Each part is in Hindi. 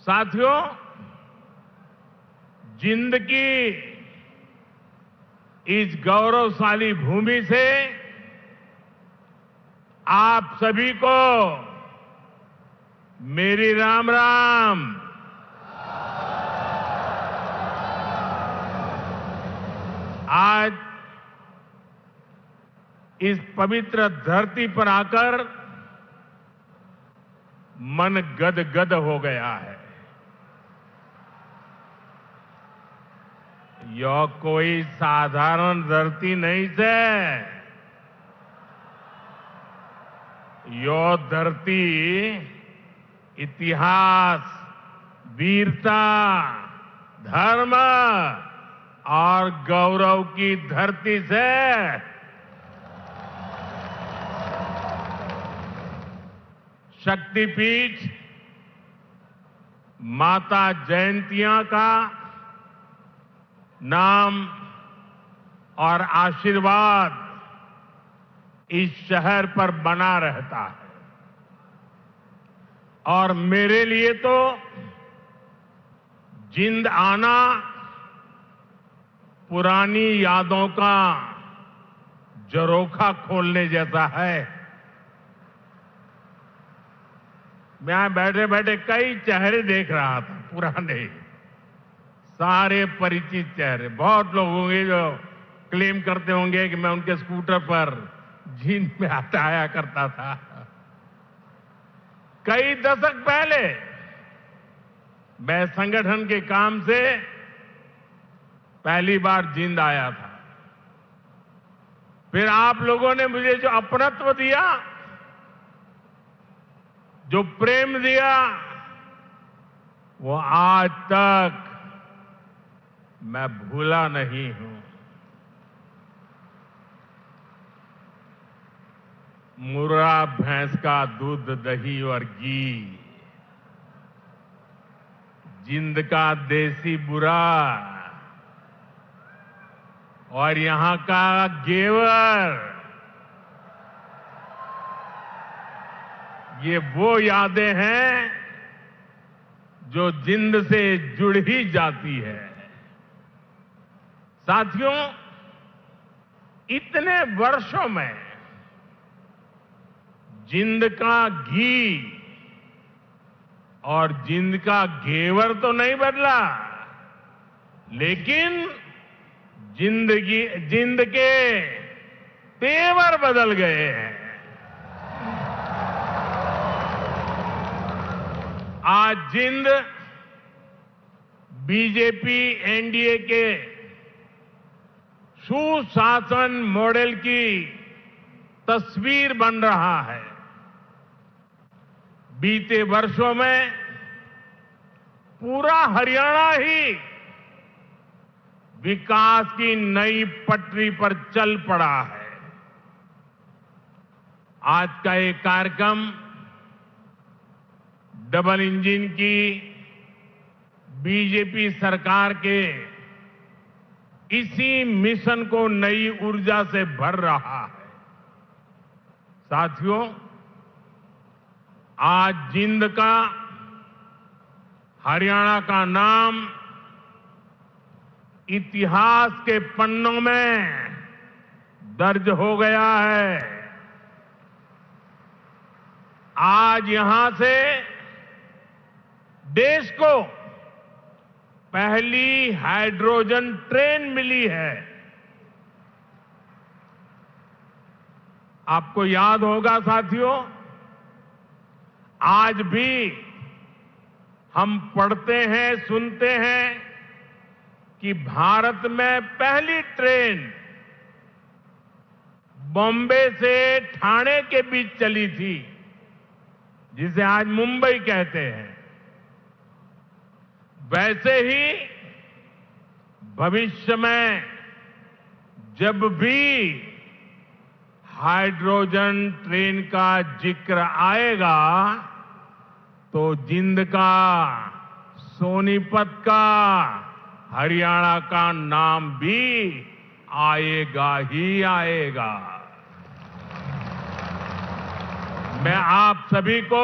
साथियों, जिंद की इस गौरवशाली भूमि से आप सभी को मेरी राम राम। आज इस पवित्र धरती पर आकर मन गदगद हो गया है। यह कोई साधारण धरती नहीं से, यह धरती इतिहास, वीरता, धर्म और गौरव की धरती से शक्तिपीठ माता जयंतिया का नाम और आशीर्वाद इस शहर पर बना रहता है। और मेरे लिए तो जिंद आना पुरानी यादों का झरोखा खोलने जैसा है। मैं बैठे बैठे कई चेहरे देख रहा था, पुराने, सारे परिचित चेहरे। बहुत लोग होंगे जो क्लेम करते होंगे कि मैं उनके स्कूटर पर जिंद में आया करता था। कई दशक पहले मैं संगठन के काम से पहली बार जिंद आया था। फिर आप लोगों ने मुझे जो अपनत्व दिया, जो प्रेम दिया, वो आज तक मैं भूला नहीं हूं। मुर्रा भैंस का दूध, दही और घी, जिंद का देसी बुरा और यहां का घेवर, ये वो यादें हैं जो जिंद से जुड़ ही जाती है। साथियों, इतने वर्षों में जिंद का घी और जिंद का घेवर तो नहीं बदला, लेकिन जिंद के तेवर बदल गए हैं। आज जिंद बीजेपी एनडीए के सुशासन मॉडल की तस्वीर बन रहा है। बीते वर्षों में पूरा हरियाणा ही विकास की नई पटरी पर चल पड़ा है। आज का ये कार्यक्रम डबल इंजन की बीजेपी सरकार के इसी मिशन को नई ऊर्जा से भर रहा है। साथियों, आज जिंद का, हरियाणा का नाम इतिहास के पन्नों में दर्ज हो गया है। आज यहां से देश को पहली हाइड्रोजन ट्रेन मिली है। आपको याद होगा साथियों, आज भी हम पढ़ते हैं, सुनते हैं कि भारत में पहली ट्रेन बॉम्बे से ठाणे के बीच चली थी, जिसे आज मुंबई कहते हैं। वैसे ही भविष्य में जब भी हाइड्रोजन ट्रेन का जिक्र आएगा तो जिंद का, सोनीपत का, हरियाणा का नाम भी आएगा ही आएगा। मैं आप सभी को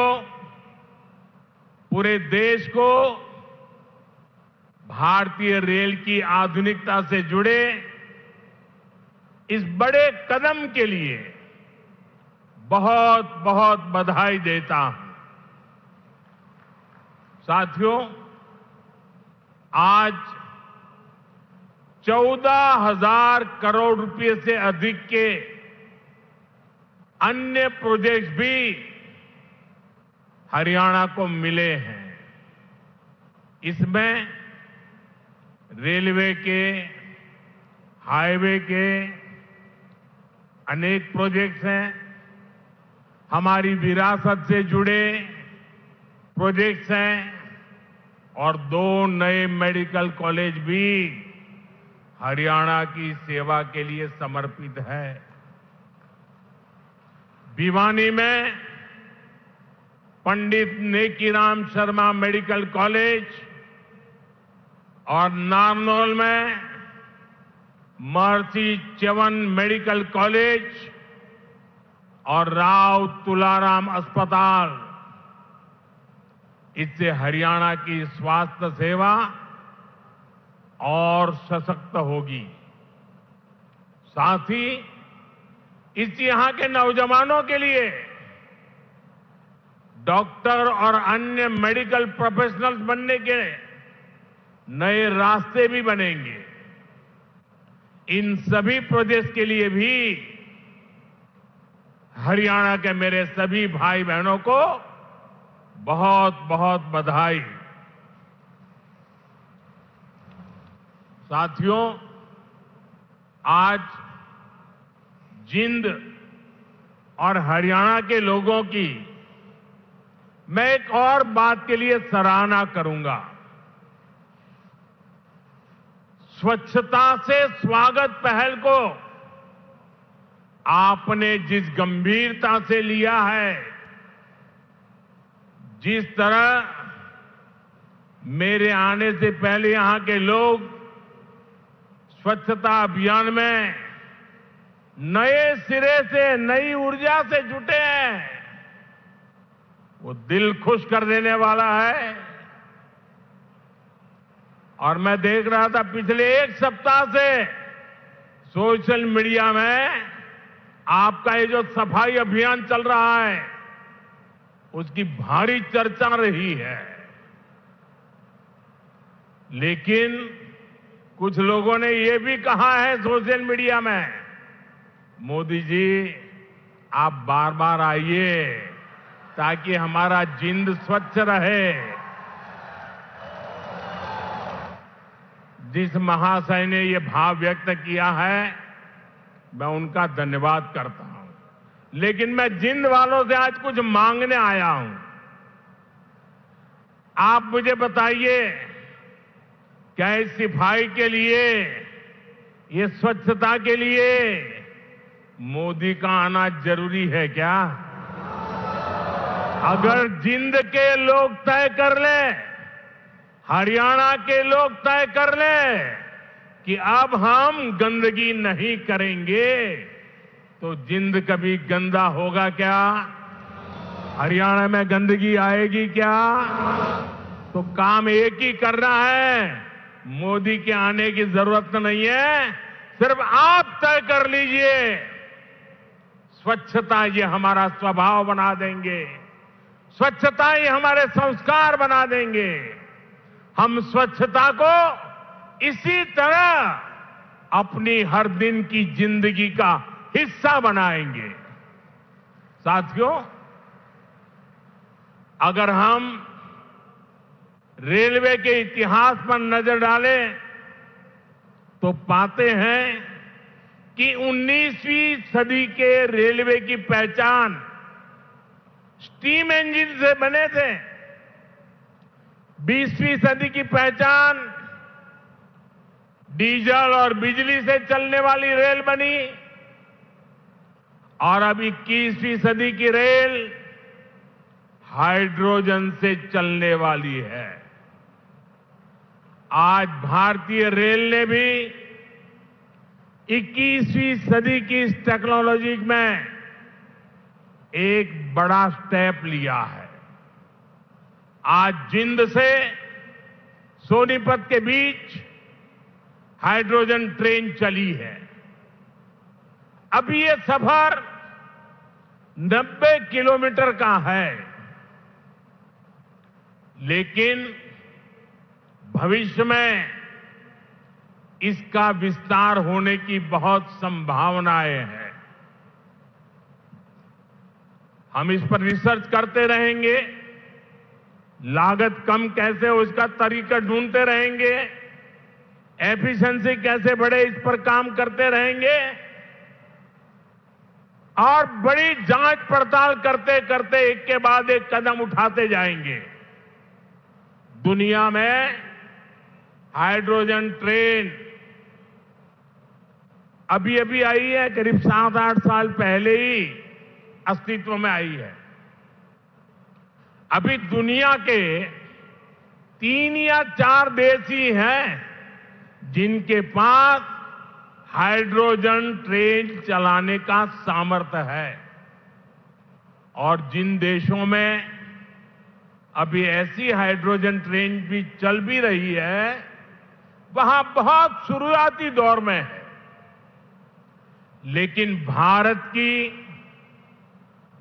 पूरे देश को भारतीय रेल की आधुनिकता से जुड़े इस बड़े कदम के लिए बहुत बहुत बधाई देता हूं। साथियों, आज 14,000 करोड़ रुपए से अधिक के अन्य प्रोजेक्ट्स भी हरियाणा को मिले हैं। इसमें रेलवे के, हाईवे के अनेक प्रोजेक्ट्स हैं। हमारी विरासत से जुड़े प्रोजेक्ट्स हैं और 2 नए मेडिकल कॉलेज भी हरियाणा की सेवा के लिए समर्पित है। भिवानी में पंडित नेकीराम शर्मा मेडिकल कॉलेज और नारनौल में महर्षि च्यवन मेडिकल कॉलेज और राव तुलाराम अस्पताल, इससे हरियाणा की स्वास्थ्य सेवा और सशक्त होगी। साथ ही इस यहां के नौजवानों के लिए डॉक्टर और अन्य मेडिकल प्रोफेशनल्स बनने के नए रास्ते भी बनेंगे। इन सभी प्रोजेक्ट्स के लिए भी हरियाणा के मेरे सभी भाई बहनों को बहुत बहुत बधाई। साथियों, आज जिंद और हरियाणा के लोगों की मैं एक और बात के लिए सराहना करूंगा। स्वच्छता से स्वागत पहल को आपने जिस गंभीरता से लिया है, जिस तरह मेरे आने से पहले यहां के लोग स्वच्छता अभियान में नए सिरे से, नई ऊर्जा से जुटे हैं, वो दिल खुश कर देने वाला है। और मैं देख रहा था पिछले 1 सप्ताह से सोशल मीडिया में आपका ये जो सफाई अभियान चल रहा है, उसकी भारी चर्चा रही है। लेकिन कुछ लोगों ने ये भी कहा है सोशल मीडिया में, मोदी जी आप बार बार आइए ताकि हमारा जिंद स्वच्छ रहे। जिस महाशय ने ये भाव व्यक्त किया है, मैं उनका धन्यवाद करता हूं। लेकिन मैं जिंद वालों से आज कुछ मांगने आया हूं। आप मुझे बताइए, क्या इस सफाई के लिए, ये स्वच्छता के लिए मोदी का आना जरूरी है क्या? अगर जिंद के लोग तय कर ले, हरियाणा के लोग तय कर ले कि अब हम गंदगी नहीं करेंगे, तो जिंद कभी गंदा होगा क्या? हरियाणा में गंदगी आएगी क्या? तो काम एक ही करना है, मोदी के आने की जरूरत नहीं है, सिर्फ आप तय कर लीजिए। स्वच्छता ये हमारा स्वभाव बना देंगे, स्वच्छता ये हमारे संस्कार बना देंगे। हम स्वच्छता को इसी तरह अपनी हर दिन की जिंदगी का हिस्सा बनाएंगे। साथियों, अगर हम रेलवे के इतिहास पर नजर डालें तो पाते हैं कि 19वीं सदी के रेलवे की पहचान स्टीम इंजन से बने थे। 20वीं सदी की पहचान डीजल और बिजली से चलने वाली रेल बनी और अब 21वीं सदी की रेल हाइड्रोजन से चलने वाली है। आज भारतीय रेल ने भी 21वीं सदी की इस टेक्नोलॉजी में एक बड़ा स्टेप लिया है। आज जिंद से सोनीपत के बीच हाइड्रोजन ट्रेन चली है। अभी ये सफर 90 किलोमीटर का है, लेकिन भविष्य में इसका विस्तार होने की बहुत संभावनाएं हैं। हम इस पर रिसर्च करते रहेंगे, लागत कम कैसे हो इसका तरीका ढूंढते रहेंगे, एफिशिएंसी कैसे बढ़े इस पर काम करते रहेंगे और बड़ी जांच पड़ताल करते करते एक के बाद एक कदम उठाते जाएंगे। दुनिया में हाइड्रोजन ट्रेन अभी अभी आई है, करीब 7-8 साल पहले ही अस्तित्व में आई है। अभी दुनिया के 3 या 4 देश ही हैं जिनके पास हाइड्रोजन ट्रेन चलाने का सामर्थ्य है, और जिन देशों में अभी ऐसी हाइड्रोजन ट्रेन भी चल भी रही है, वहां बहुत शुरुआती दौर में है। लेकिन भारत की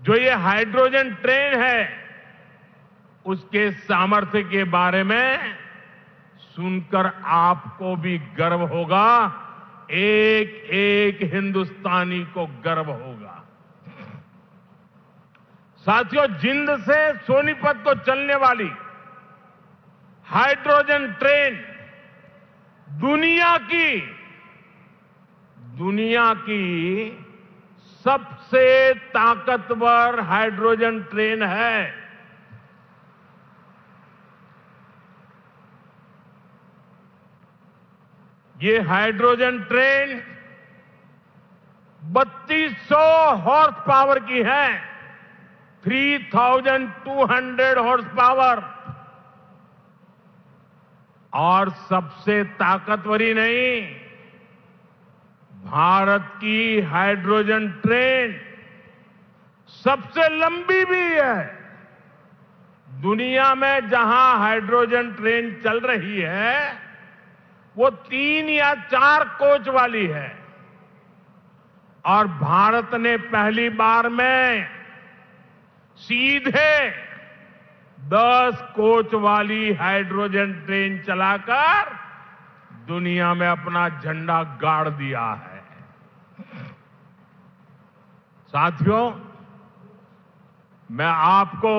जो ये हाइड्रोजन ट्रेन है, उसके सामर्थ्य के बारे में सुनकर आपको भी गर्व होगा, एक एक हिंदुस्तानी को गर्व होगा। साथियों, जिंद से सोनीपत को चलने वाली हाइड्रोजन ट्रेन दुनिया की सबसे ताकतवर हाइड्रोजन ट्रेन है। ये हाइड्रोजन ट्रेन 3200 हॉर्स पावर की है, 3200 हॉर्स पावर। और सबसे ताकतवर ही नहीं, भारत की हाइड्रोजन ट्रेन सबसे लंबी भी है। दुनिया में जहां हाइड्रोजन ट्रेन चल रही है वो 3 या 4 कोच वाली है, और भारत ने पहली बार में सीधे 10 कोच वाली हाइड्रोजन ट्रेन चलाकर दुनिया में अपना झंडा गाड़ दिया है। साथियों, मैं आपको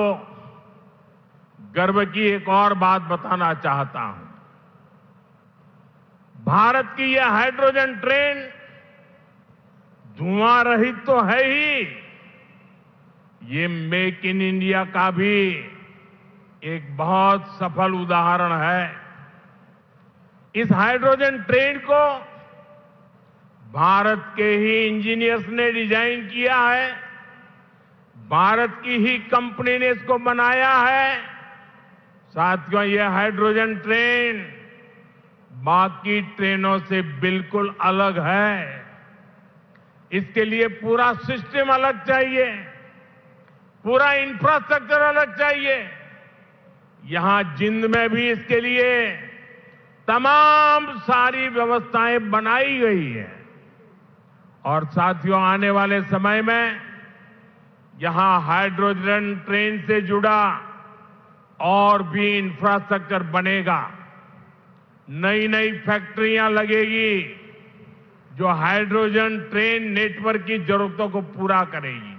गर्व की एक और बात बताना चाहता हूं। भारत की यह हाइड्रोजन ट्रेन धुआं रहित तो है ही, ये मेक इन इंडिया का भी एक बहुत सफल उदाहरण है। इस हाइड्रोजन ट्रेन को भारत के ही इंजीनियर्स ने डिजाइन किया है, भारत की ही कंपनी ने इसको बनाया है। साथियों, यह हाइड्रोजन ट्रेन बाकी ट्रेनों से बिल्कुल अलग है। इसके लिए पूरा सिस्टम अलग चाहिए, पूरा इंफ्रास्ट्रक्चर अलग चाहिए। यहां जिंद में भी इसके लिए तमाम सारी व्यवस्थाएं बनाई गई है, और साथियों, आने वाले समय में यहां हाइड्रोजन ट्रेन से जुड़ा और भी इंफ्रास्ट्रक्चर बनेगा। नई नई फैक्ट्रियां लगेगी जो हाइड्रोजन ट्रेन नेटवर्क की जरूरतों को पूरा करेगी।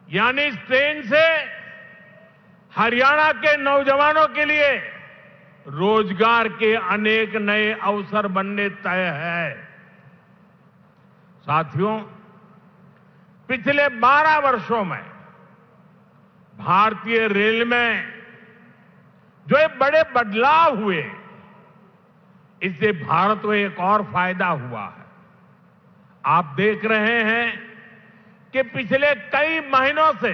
यानी इस ट्रेन से हरियाणा के नौजवानों के लिए रोजगार के अनेक नए अवसर बनने तय है। साथियों, पिछले 12 वर्षों में भारतीय रेल में जो ये बड़े बदलाव हुए, इससे भारत को एक और फायदा हुआ है। आप देख रहे हैं कि पिछले कई महीनों से